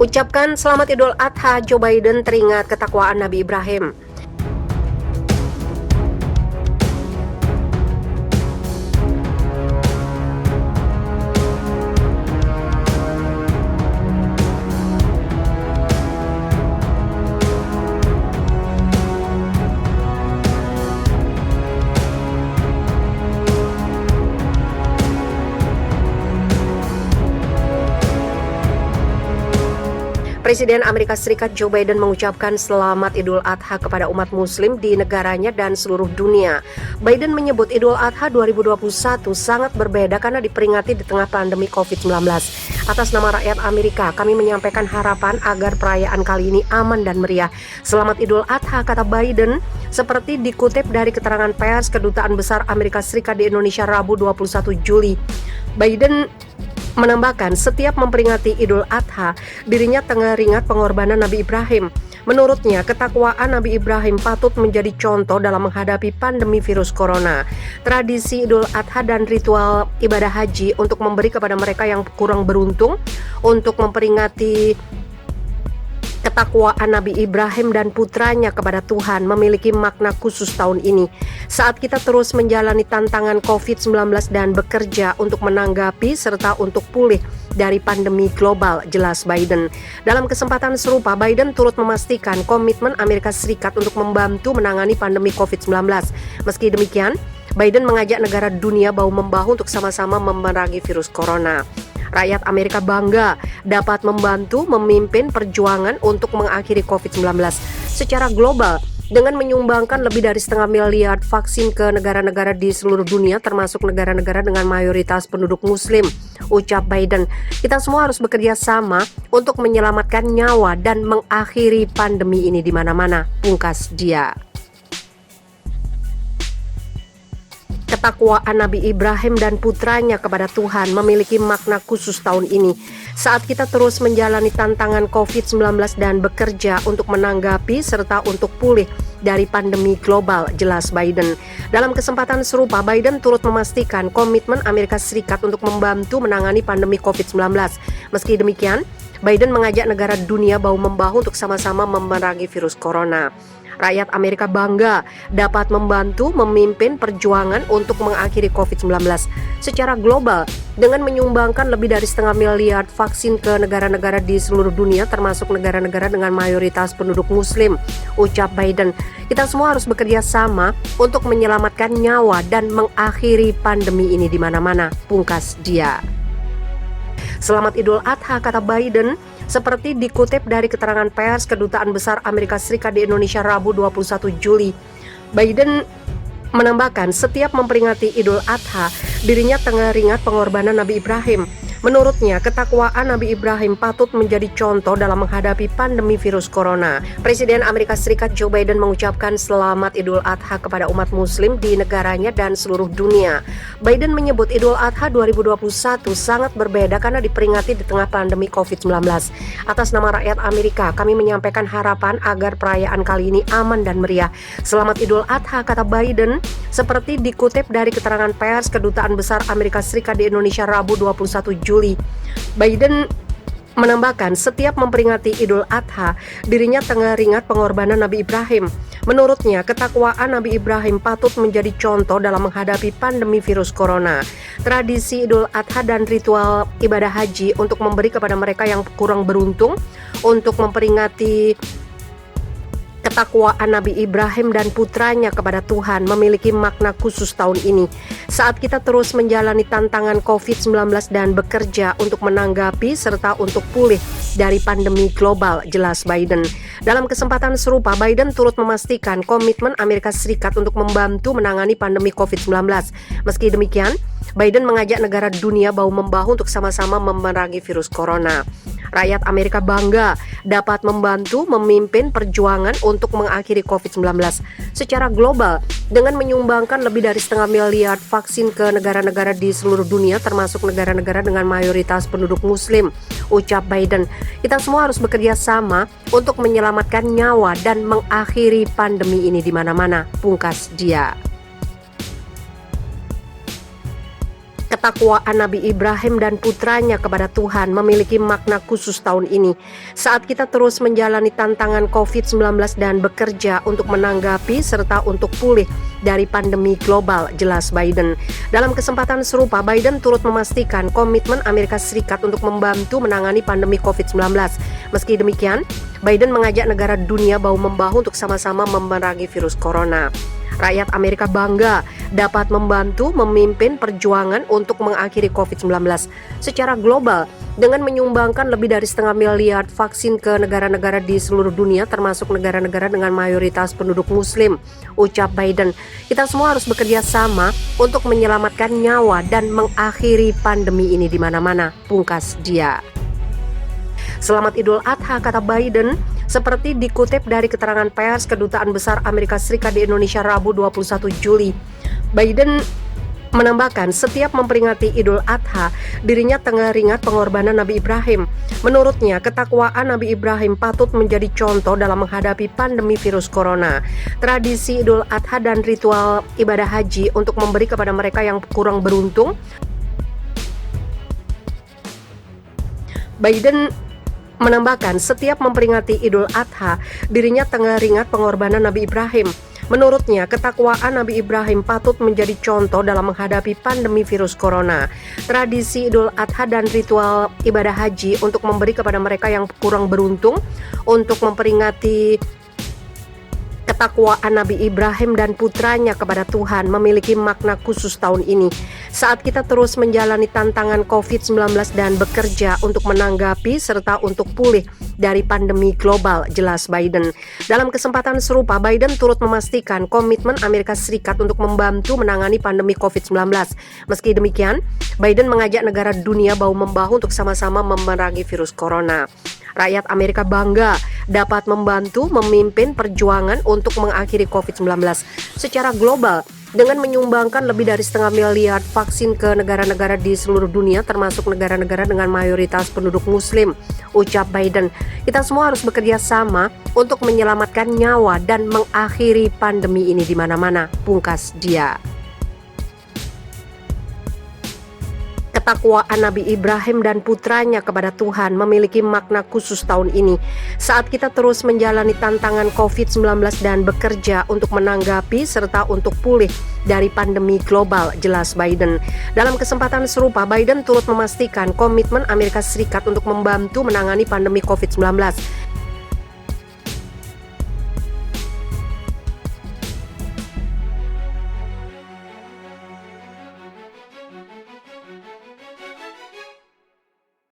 Ucapkan selamat Idul Adha, Joe Biden teringat ketakwaan Nabi Ibrahim. Presiden Amerika Serikat Joe Biden mengucapkan selamat Idul Adha kepada umat muslim di negaranya dan seluruh dunia. Biden menyebut Idul Adha 2021 sangat berbeda karena diperingati di tengah pandemi COVID-19. Atas nama rakyat Amerika, kami menyampaikan harapan agar perayaan kali ini aman dan meriah. Selamat Idul Adha, kata Biden, seperti dikutip dari keterangan pers Kedutaan Besar Amerika Serikat di Indonesia Rabu 21 Juli. Biden menambahkan, setiap memperingati Idul Adha, dirinya teringat pengorbanan Nabi Ibrahim. Menurutnya, ketakwaan Nabi Ibrahim patut menjadi contoh dalam menghadapi pandemi virus corona. Tradisi Idul Adha dan ritual ibadah haji untuk memberi kepada mereka yang kurang beruntung, untuk memperingati ketakwaan Nabi Ibrahim dan putranya kepada Tuhan memiliki makna khusus tahun ini. Saat kita terus menjalani tantangan COVID-19 dan bekerja untuk menanggapi serta untuk pulih dari pandemi global, jelas Biden. Dalam kesempatan serupa, Biden turut memastikan komitmen Amerika Serikat untuk membantu menangani pandemi COVID-19. Meski demikian, Biden mengajak negara dunia bahu-membahu untuk sama-sama memerangi virus corona. Rakyat Amerika bangga dapat membantu memimpin perjuangan untuk mengakhiri COVID-19 secara global dengan menyumbangkan lebih dari 1,5 miliar vaksin ke negara-negara di seluruh dunia, termasuk negara-negara dengan mayoritas penduduk muslim, ucap Biden. Kita semua harus bekerja sama untuk menyelamatkan nyawa dan mengakhiri pandemi ini di mana-mana, pungkas dia. Ketakwaan Nabi Ibrahim dan putranya kepada Tuhan memiliki makna khusus tahun ini. Saat kita terus menjalani tantangan COVID-19 dan bekerja untuk menanggapi serta untuk pulih dari pandemi global, jelas Biden. Dalam kesempatan serupa, Biden turut memastikan komitmen Amerika Serikat untuk membantu menangani pandemi COVID-19. Meski demikian, Biden mengajak negara dunia bahu-membahu untuk sama-sama memerangi virus corona. Rakyat Amerika bangga dapat membantu memimpin perjuangan untuk mengakhiri COVID-19 secara global dengan menyumbangkan lebih dari 1,5 miliar vaksin ke negara-negara di seluruh dunia, termasuk negara-negara dengan mayoritas penduduk muslim, ucap Biden. Kita semua harus bekerja sama untuk menyelamatkan nyawa dan mengakhiri pandemi ini di mana-mana, pungkas dia. Selamat Idul Adha, kata Biden, seperti dikutip dari keterangan pers Kedutaan Besar Amerika Serikat di Indonesia Rabu 21 Juli. Biden menambahkan, setiap memperingati Idul Adha, dirinya teringat pengorbanan Nabi Ibrahim. Menurutnya, ketakwaan Nabi Ibrahim patut menjadi contoh dalam menghadapi pandemi virus corona. Presiden Amerika Serikat Joe Biden mengucapkan selamat Idul Adha kepada umat muslim di negaranya dan seluruh dunia. Biden menyebut Idul Adha 2021 sangat berbeda karena diperingati di tengah pandemi COVID-19. Atas nama rakyat Amerika, kami menyampaikan harapan agar perayaan kali ini aman dan meriah. Selamat Idul Adha, kata Biden, seperti dikutip dari keterangan pers Kedutaan Besar Amerika Serikat di Indonesia Rabu 21 Juli. Biden menambahkan, setiap memperingati Idul Adha, dirinya teringat pengorbanan Nabi Ibrahim. Menurutnya, ketakwaan Nabi Ibrahim patut menjadi contoh dalam menghadapi pandemi virus corona. Tradisi Idul Adha dan ritual ibadah haji untuk memberi kepada mereka yang kurang beruntung, untuk memperingati ketakwaan Nabi Ibrahim dan putranya kepada Tuhan memiliki makna khusus tahun ini. Saat kita terus menjalani tantangan COVID-19 dan bekerja untuk menanggapi serta untuk pulih dari pandemi global, jelas Biden. Dalam kesempatan serupa, Biden turut memastikan komitmen Amerika Serikat untuk membantu menangani pandemi COVID-19. Meski demikian, Biden mengajak negara dunia bahu-membahu untuk sama-sama memerangi virus corona. Rakyat Amerika bangga dapat membantu memimpin perjuangan untuk mengakhiri COVID-19 secara global dengan menyumbangkan lebih dari 1,5 miliar vaksin ke negara-negara di seluruh dunia, termasuk negara-negara dengan mayoritas penduduk muslim, ucap Biden. Kita semua harus bekerja sama untuk menyelamatkan nyawa dan mengakhiri pandemi ini di mana-mana, pungkas dia. Ketakwaan Nabi Ibrahim dan putranya kepada Tuhan memiliki makna khusus tahun ini. Saat kita terus menjalani tantangan COVID-19 dan bekerja untuk menanggapi serta untuk pulih dari pandemi global, jelas Biden. Dalam kesempatan serupa, Biden turut memastikan komitmen Amerika Serikat untuk membantu menangani pandemi COVID-19. Meski demikian, Biden mengajak negara dunia bahu-membahu untuk sama-sama memerangi virus corona. Rakyat Amerika bangga dapat membantu memimpin perjuangan untuk mengakhiri COVID-19 secara global dengan menyumbangkan lebih dari 0,5 miliar vaksin ke negara-negara di seluruh dunia, termasuk negara-negara dengan mayoritas penduduk muslim, ucap Biden. Kita semua harus bekerja sama untuk menyelamatkan nyawa dan mengakhiri pandemi ini di mana-mana, pungkas dia. Selamat Idul Adha, kata Biden, seperti dikutip dari keterangan pers Kedutaan Besar Amerika Serikat di Indonesia Rabu 21 Juli. Biden menambahkan setiap memperingati Idul Adha, dirinya teringat pengorbanan Nabi Ibrahim. Menurutnya, ketakwaan Nabi Ibrahim patut menjadi contoh dalam menghadapi pandemi virus corona. Tradisi Idul Adha dan ritual ibadah haji untuk memberi kepada mereka yang kurang beruntung. Biden menambahkan setiap memperingati Idul Adha, dirinya teringat pengorbanan Nabi Ibrahim. Menurutnya, ketakwaan Nabi Ibrahim patut menjadi contoh dalam menghadapi pandemi virus corona. Tradisi Idul Adha dan ritual ibadah haji untuk memberi kepada mereka yang kurang beruntung, untuk memperingati ketakwaan Nabi Ibrahim dan putranya kepada Tuhan memiliki makna khusus tahun ini. Saat kita terus menjalani tantangan COVID-19 dan bekerja untuk menanggapi serta untuk pulih dari pandemi global, jelas Biden. Dalam kesempatan serupa, Biden turut memastikan komitmen Amerika Serikat untuk membantu menangani pandemi COVID-19. Meski demikian, Biden mengajak negara dunia bahu-membahu untuk sama-sama memerangi virus corona. Rakyat Amerika bangga dapat membantu memimpin perjuangan untuk mengakhiri COVID-19 secara global dengan menyumbangkan lebih dari 0,5 miliar vaksin ke negara-negara di seluruh dunia, termasuk negara-negara dengan mayoritas penduduk muslim, ucap Biden. Kita semua harus bekerja sama untuk menyelamatkan nyawa dan mengakhiri pandemi ini di mana-mana, pungkas dia. Ketakwaan Nabi Ibrahim dan putranya kepada Tuhan memiliki makna khusus tahun ini. Saat kita terus menjalani tantangan COVID-19 dan bekerja untuk menanggapi serta untuk pulih dari pandemi global, jelas Biden. Dalam kesempatan serupa, Biden turut memastikan komitmen Amerika Serikat untuk membantu menangani pandemi COVID-19.